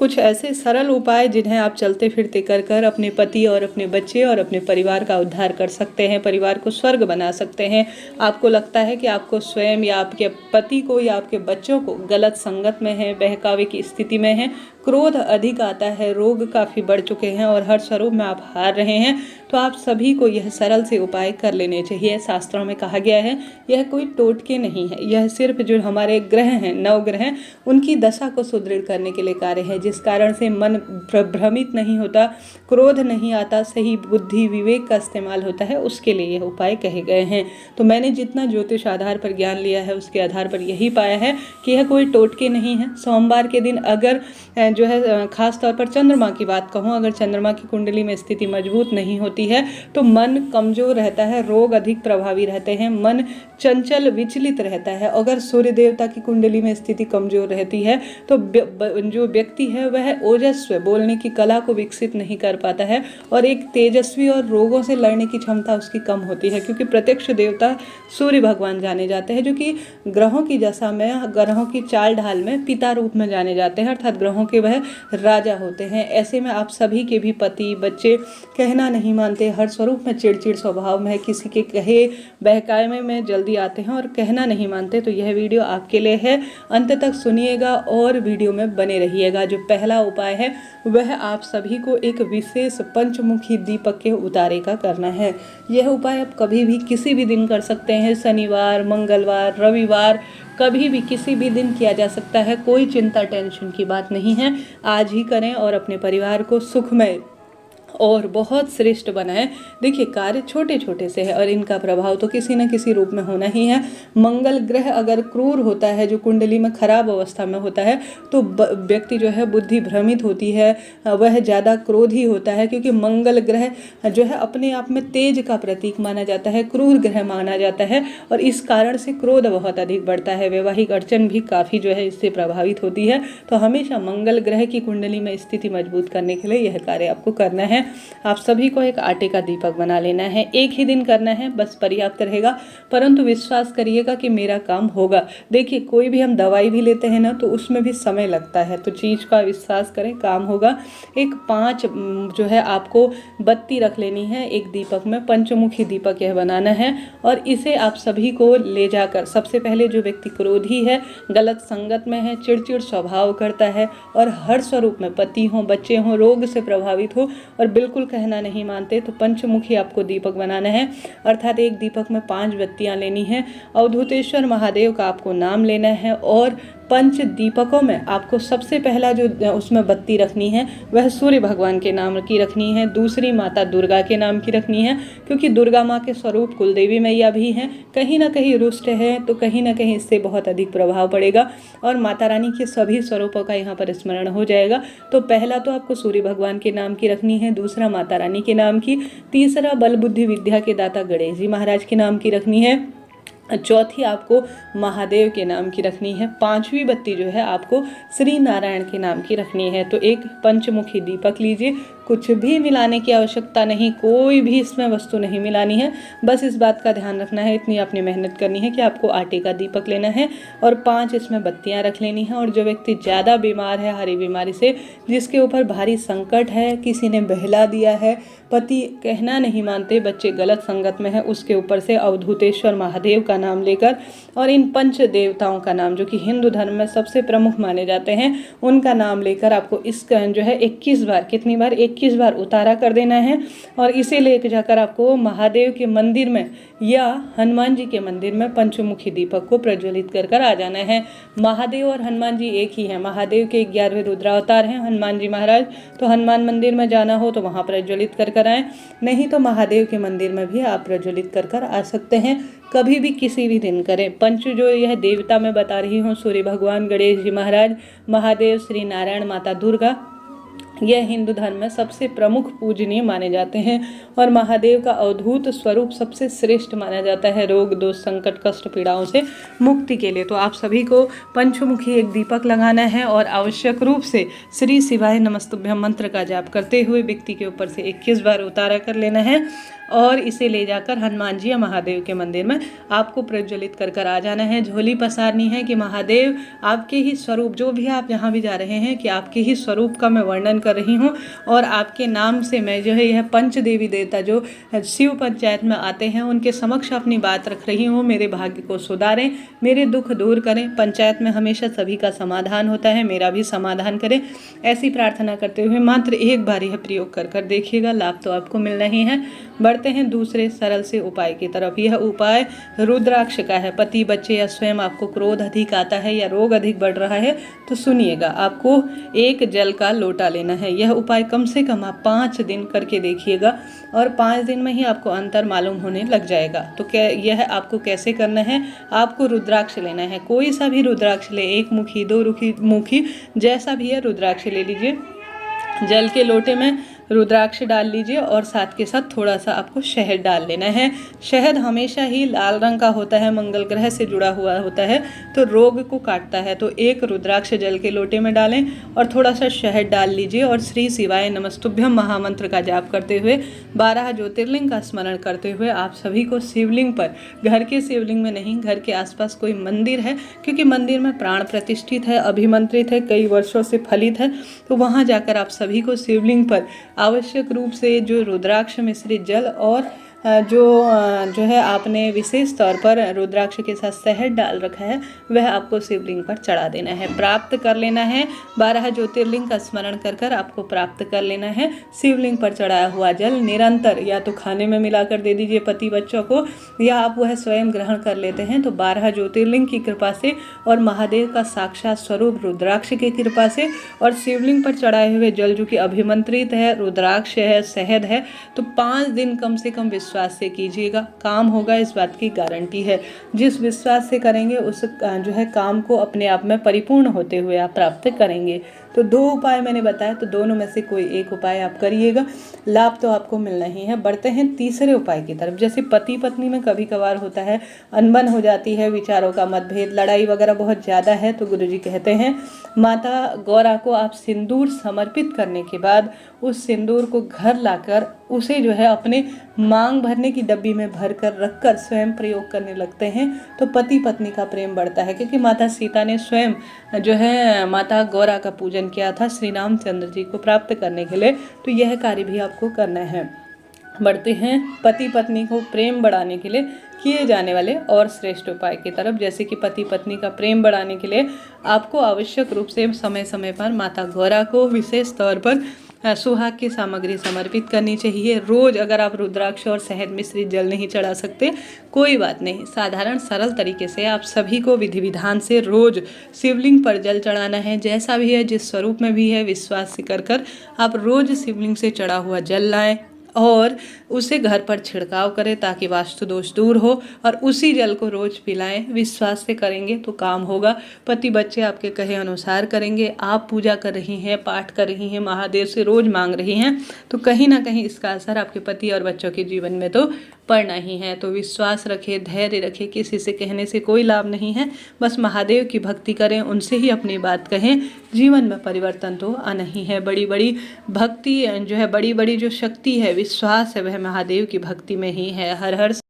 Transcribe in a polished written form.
कुछ ऐसे सरल उपाय जिन्हें आप चलते फिरते कर कर अपने पति और अपने बच्चे और अपने परिवार का उद्धार कर सकते हैं, परिवार को स्वर्ग बना सकते हैं। आपको लगता है कि आपको स्वयं या आपके पति को या आपके बच्चों को गलत संगत में है, बहकावे की स्थिति में है, क्रोध अधिक आता है, रोग काफ़ी बढ़ चुके हैं और हर स्वरूप में आप हार रहे हैं, तो आप सभी को यह सरल से उपाय कर लेने चाहिए। शास्त्रों में कहा गया है यह कोई टोटके नहीं है, यह सिर्फ जो हमारे ग्रह हैं, नवग्रह, उनकी दशा को सुदृढ़ करने के लिए कार्य है, जिस कारण से मन भ्रमित नहीं होता, क्रोध नहीं आता, सही बुद्धि विवेक का इस्तेमाल होता है, उसके लिए यह उपाय कहे गए हैं। तो मैंने जितना ज्योतिष आधार पर ज्ञान लिया है उसके आधार पर यही पाया है कि यह कोई टोटके नहीं है। सोमवार के दिन अगर जो है खास तौर पर चंद्रमा की बात कहूँ, अगर चंद्रमा की कुंडली में स्थिति मजबूत नहीं होती है तो मन कमजोर रहता है, रोग अधिक प्रभावी रहते हैं, मन चंचल विचलित रहता है। अगर सूर्य देवता की कुंडली में स्थिति कमजोर रहती है तो जो व्यक्ति है वह ओजस्वी, बोलने की कला को विकसित नहीं कर पाता है और एक तेजस्वी और रोगों से लड़ने की क्षमता उसकी कम होती है, क्योंकि प्रत्यक्ष देवता सूर्य भगवान जाने जाते हैं, जो कि ग्रहों की दशा में, ग्रहों की चाल ढाल में पिता रूप में जाने जाते हैं, अर्थात ग्रहों के वह राजा होते हैं। ऐसे में आप सभी के भी पति बच्चे कहना नहीं मानते, हर स्वरूप में चिड़चिड़ स्वभाव में है, किसी के कहे बहकावे में जल्दी आते हैं और कहना नहीं मानते। तो यह वीडियो आपके लिए है, अंत तक सुनिएगा और वीडियो में बने रहिएगा। जो पहला उपाय है वह आप सभी को एक विशेष पंचमुखी दीपक के उतारे का करना है। यह उपाय आप कभी भी किसी भी दिन कर सकते हैं, शनिवार, मंगलवार, रविवार, कभी भी किसी भी दिन किया जा सकता है, कोई चिंता टेंशन की बात नहीं है। आज ही करें और अपने परिवार को सुखमय और बहुत श्रेष्ठ बनाएं। देखिए, कार्य छोटे छोटे से है और इनका प्रभाव तो किसी न किसी रूप में होना ही है। मंगल ग्रह अगर क्रूर होता है, जो कुंडली में खराब अवस्था में होता है, तो व्यक्ति जो है बुद्धि भ्रमित होती है, वह ज़्यादा क्रोधी होता है, क्योंकि मंगल ग्रह जो है अपने आप में तेज का प्रतीक माना जाता है, क्रूर ग्रह माना जाता है और इस कारण से क्रोध बहुत अधिक बढ़ता है। वैवाहिक अड़चन भी काफ़ी जो है इससे प्रभावित होती है। तो हमेशा मंगल ग्रह की कुंडली में स्थिति मजबूत करने के लिए यह कार्य आपको करना है। आप सभी को एक आटे का दीपक बना लेना है, एक ही दिन करना है, बस पर्याप्त रहेगा, परंतु विश्वास करिएगा कि मेरा काम होगा। देखिए, कोई भी हम दवाई भी लेते हैं ना तो उसमें भी समय लगता है, तो चीज़ का विश्वास करें, काम होगा। एक 5 जो है आपको बत्ती रख लेनी है एक दीपक में, पंचमुखी दीपक यह बनाना है और इसे आप सभी को ले जाकर, सबसे पहले जो व्यक्ति क्रोधी है, गलत संगत में है, चिड़चिड़ स्वभाव करता है और हर स्वरूप में पति हो, बच्चे हों, रोग से प्रभावित हो और बिल्कुल कहना नहीं मानते, तो पंचमुखी आपको दीपक बनाना है, अर्थात एक दीपक में 5 बत्तियां लेनी है। अवधूतेश्वर महादेव का आपको नाम लेना है और पंच दीपकों में आपको सबसे पहला जो उसमें बत्ती रखनी है वह सूर्य भगवान के नाम की रखनी है, दूसरी माता दुर्गा के नाम की रखनी है, क्योंकि दुर्गा माँ के स्वरूप कुलदेवी मैया भी हैं, कहीं ना कहीं रुष्ट है तो कहीं ना कहीं इससे बहुत अधिक प्रभाव पड़ेगा और माता रानी के सभी स्वरूपों का यहाँ पर स्मरण हो जाएगा। तो पहला तो आपको सूर्य भगवान के नाम की रखनी है, दूसरा माता रानी के नाम की, तीसरा बल बुद्धि विद्या के दाता गणेश जी महाराज के नाम की रखनी है, चौथी आपको महादेव के नाम की रखनी है, 5वीं बत्ती जो है आपको श्री नारायण के नाम की रखनी है। तो एक पंचमुखी दीपक लीजिए, कुछ भी मिलाने की आवश्यकता नहीं, कोई भी इसमें वस्तु नहीं मिलानी है, बस इस बात का ध्यान रखना है, इतनी आपने मेहनत करनी है कि आपको आटे का दीपक लेना है और 5 इसमें बत्तियां रख लेनी है। और जो व्यक्ति ज़्यादा बीमार है, हरी बीमारी से, जिसके ऊपर भारी संकट है, किसी ने बहला दिया है, पति कहना नहीं मानते, बच्चे गलत संगत में है, उसके ऊपर से अवधूतेश्वर महादेव का नाम लेकर और इन पंच देवताओं का नाम, जो कि हिंदू धर्म में सबसे प्रमुख माने जाते हैं, उनका नाम लेकर आपको इसका जो है 21 बार, कितनी बार, 21 बार उतारा कर देना है और इसे लेकर जाकर आपको महादेव के मंदिर में या हनुमान जी के मंदिर में पंचमुखी दीपक को प्रज्वलित कर आ जाना है। महादेव और हनुमान जी एक ही हैं, महादेव के 11वें रुद्रावतार हैं हनुमान जी महाराज, तो हनुमान मंदिर में जाना हो तो वहाँ प्रज्वलित कर आएँ, नहीं तो महादेव के मंदिर में भी आप प्रज्वलित कर आ सकते हैं। कभी भी किसी भी दिन करें। पंच जो यह देवता मैं बता रही हूँ, सूर्य भगवान, गणेश जी महाराज, महादेव, श्री नारायण, माता दुर्गा, यह हिंदू धर्म में सबसे प्रमुख पूजनीय माने जाते हैं और महादेव का अवधूत स्वरूप सबसे श्रेष्ठ माना जाता है रोग दोष संकट कष्ट पीड़ाओं से मुक्ति के लिए। तो आप सभी को पंचमुखी एक दीपक लगाना है और आवश्यक रूप से श्री शिवाय नमस्तुभ्यम मंत्र का जाप करते हुए व्यक्ति के ऊपर से 21 बार उतारा कर लेना है और इसे ले जाकर हनुमान जी या महादेव के मंदिर में आपको प्रज्वलित कर कर आ जाना है। झोली पसारनी है कि महादेव आपके ही स्वरूप, जो भी आप जहाँ भी जा रहे हैं, कि आपके ही स्वरूप का मैं वर्णन कर रही हूँ और आपके नाम से मैं जो है यह पंच देवी देवता जो शिव पंचायत में आते हैं उनके समक्ष अपनी बात रख रही हूँ। मेरे भाग्य को सुधारें, मेरे दुख दूर करें। पंचायत में हमेशा सभी का समाधान होता है, मेरा भी समाधान करें। ऐसी प्रार्थना करते हुए मात्र एक बार यह प्रयोग कर कर देखिएगा, लाभ तो आपको मिलना ही है। बढ़ते हैं दूसरे सरल से उपाय की तरफ। यह उपाय रुद्राक्ष का है। पति बच्चे या स्वयं आपको क्रोध अधिक आता है या रोग अधिक बढ़ रहा है तो सुनिएगा, आपको एक जल का लोटा लेना है। यह उपाय कम से कम आप 5 दिन करके देखिएगा और 5 दिन में ही आपको अंतर मालूम होने लग जाएगा। तो क्या यह आपको कैसे करना है? आपको रुद्राक्ष लेना है, कोई सा भी रुद्राक्ष ले, 1 मुखी 2 मुखी जैसा भी है रुद्राक्ष ले लीजिए। जल के लोटे में रुद्राक्ष डाल लीजिए और साथ के साथ थोड़ा सा आपको शहद डाल लेना है। शहद हमेशा ही लाल रंग का होता है, मंगल ग्रह से जुड़ा हुआ होता है तो रोग को काटता है। तो एक रुद्राक्ष जल के लोटे में डालें और थोड़ा सा शहद डाल लीजिए और श्री शिवाय नमस्तुभ्यम महामंत्र का जाप करते हुए 12 ज्योतिर्लिंग का स्मरण करते हुए आप सभी को शिवलिंग पर, घर के शिवलिंग में नहीं, घर के आसपास कोई मंदिर है, क्योंकि मंदिर में प्राण प्रतिष्ठित है, अभिमंत्रित है, कई वर्षों से फलित है, तो वहाँ जाकर आप सभी को शिवलिंग पर आवश्यक रूप से जो रुद्राक्ष मिश्रित जल और जो है आपने विशेष तौर पर रुद्राक्ष के साथ शहद डाल रखा है वह आपको शिवलिंग पर चढ़ा देना है, प्राप्त कर लेना है। 12 ज्योतिर्लिंग का स्मरण कर कर आपको प्राप्त कर लेना है। शिवलिंग पर चढ़ाया हुआ जल निरंतर या तो खाने में मिलाकर दे दीजिए पति बच्चों को, या आप वह स्वयं ग्रहण कर लेते हैं तो 12 ज्योतिर्लिंग की कृपा से और महादेव का साक्षात स्वरूप रुद्राक्ष की कृपा से और शिवलिंग पर चढ़ाए हुए जल जो कि अभिमंत्रित है, रुद्राक्ष है, शहद है, तो 5 दिन कम से कम विश्वास से कीजिएगा, काम होगा, इस बात की गारंटी है। जिस विश्वास से करेंगे उस जो है काम को अपने आप में परिपूर्ण होते हुए आप प्राप्त करेंगे। तो 2 उपाय मैंने बताया, तो दोनों में से कोई एक उपाय आप करिएगा, लाभ तो आपको मिलना ही है। बढ़ते हैं तीसरे उपाय की तरफ। जैसे पति पत्नी में कभी कभार होता है, अनबन हो जाती है, विचारों का मतभेद, लड़ाई वगैरह बहुत ज़्यादा है, तो गुरुजी कहते हैं माता गौरा को आप सिंदूर समर्पित करने के बाद उस सिंदूर को घर लाकर उसे जो है अपने मांग भरने की डब्बी में भर कर रख कर स्वयं प्रयोग करने लगते हैं तो पति पत्नी का प्रेम बढ़ता है। क्योंकि माता सीता ने स्वयं जो है माता गौरा का पूजन किया था श्री रामचंद्र जी को प्राप्त करने के लिए, तो यह कार्य भी आपको करना है। बढ़ते हैं पति पत्नी को प्रेम बढ़ाने के लिए किए जाने वाले और श्रेष्ठ उपाय की तरफ। जैसे कि पति पत्नी का प्रेम बढ़ाने के लिए आपको आवश्यक रूप से समय समय पर माता गौरा को विशेष तौर पर सुहाग की सामग्री समर्पित करनी चाहिए। रोज अगर आप रुद्राक्ष और शहद मिश्रित जल नहीं चढ़ा सकते कोई बात नहीं, साधारण सरल तरीके से आप सभी को विधि विधान से रोज शिवलिंग पर जल चढ़ाना है। जैसा भी है, जिस स्वरूप में भी है, विश्वास से कर आप रोज शिवलिंग से चढ़ा हुआ जल लाएं और उसे घर पर छिड़काव करें ताकि वास्तु दोष दूर हो और उसी जल को रोज पिलाएं। विश्वास से करेंगे तो काम होगा। पति बच्चे आपके कहे अनुसार करेंगे। आप पूजा कर रही हैं, पाठ कर रही हैं, महादेव से रोज मांग रही हैं, तो कहीं ना कहीं इसका असर आपके पति और बच्चों के जीवन में तो पड़ना ही है। तो विश्वास रखें, धैर्य रखें, किसी से कहने से कोई लाभ नहीं है। बस महादेव की भक्ति करें, उनसे ही अपनी बात कहें, जीवन में परिवर्तन तो आना ही है। बड़ी बड़ी भक्ति जो है, बड़ी बड़ी जो शक्ति है, विश्वास है, वह महादेव की भक्ति में ही है। हर हर